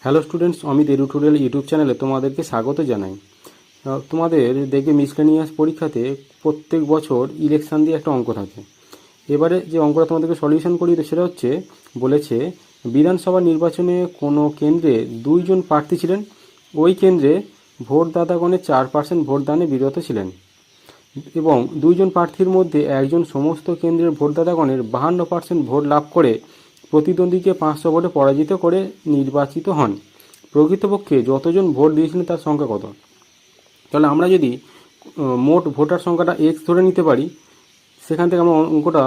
Hello students, Amit এডুটোরিয়াল YouTube চ্যানেলে তোমাদেরকে স্বাগত জানাই। তোমাদের দেখবে মিসলেনিয়াস পরীক্ষাতে প্রত্যেক বছর ইলেকশান দিয়ে একটা অঙ্ক থাকে। এবারে যে অঙ্কটা তোমাদেরকে সলিউশন করিয়ে দিই সেটা হচ্ছে, বলেছে বিধানসভা নির্বাচনে কোনো কেন্দ্রে দুইজন প্রার্থী ছিলেন। ওই কেন্দ্রে ভোটদাতাগণের 4% ভোটদানে বিরত ছিলেন এবং দুইজন প্রার্থীর মধ্যে একজন সমস্ত কেন্দ্রের ভোটদাতাগণের 52% ভোট লাভ করে প্রতিদ্বন্দ্বীকে 500 ভোটে পরাজিত করে নির্বাচিত হন। প্রকৃতপক্ষে যতজন ভোট দিয়েছিলেন তার সংখ্যা কত? তাহলে আমরা যদি মোট ভোটার সংখ্যাটা এক্স ধরে নিতে পারি, সেখান থেকে আমরা অঙ্কটা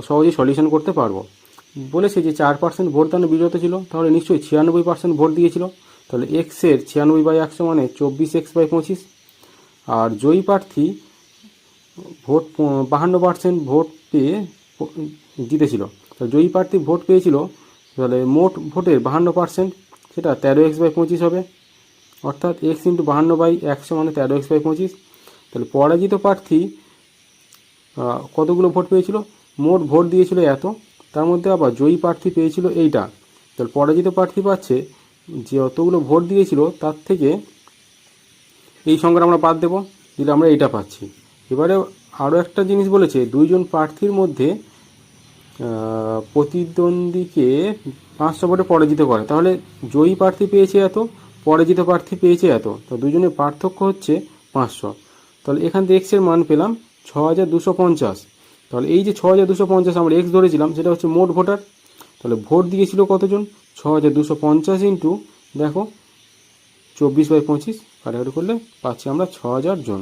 সহজেই সলিউশন করতে পারবো। বলেছে যে 4% ভোটদানে বিরত ছিল, তাহলে নিশ্চয়ই 96% ভোট দিয়েছিল। তাহলে এক্সের 96/100 মানে 24x/25। আর জয়ী প্রার্থী ভোট 52% ভোট পেয়ে জিতেছিল। তাহলে জয়ী প্রার্থী ভোট পেয়েছিল, তাহলে মোট ভোটের 52% সেটা 13x/25 হবে, অর্থাৎ x × 52/100 মানে 13x/25। তাহলে পরাজিত প্রার্থী কতগুলো ভোট পেয়েছিল? মোট ভোট দিয়েছিল এত, তার মধ্যে আবার জয়ী প্রার্থী পেয়েছিল এইটা। তাহলে পরাজিত প্রার্থী পাচ্ছে যে যতগুলো ভোট দিয়েছিল তার থেকে এই সংখ্যাটা আমরা বাদ দেবো, দিলে আমরা এইটা পাচ্ছি। এবারে আরও একটা জিনিস বলেছে, দুইজন প্রার্থীর মধ্যে প্রতিদ্বন্দ্বীকে 500 ভোটে পরাজিত করে। তাহলে জয়ী প্রার্থী পেয়েছে এত, পরাজিত প্রার্থী পেয়েছে এত, তো দুজনের পার্থক্য হচ্ছে 500। তাহলে এখান থেকে এক্সের মান পেলাম 6250। তাহলে এই যে 6250 আমরা এক্স ধরেছিলাম, সেটা হচ্ছে মোট ভোটার। তাহলে ভোট দিয়েছিল কতজন? 6250 ইন্টু দেখো 24/25 কাটাকাটি করলে পাচ্ছি আমরা 6000 জন।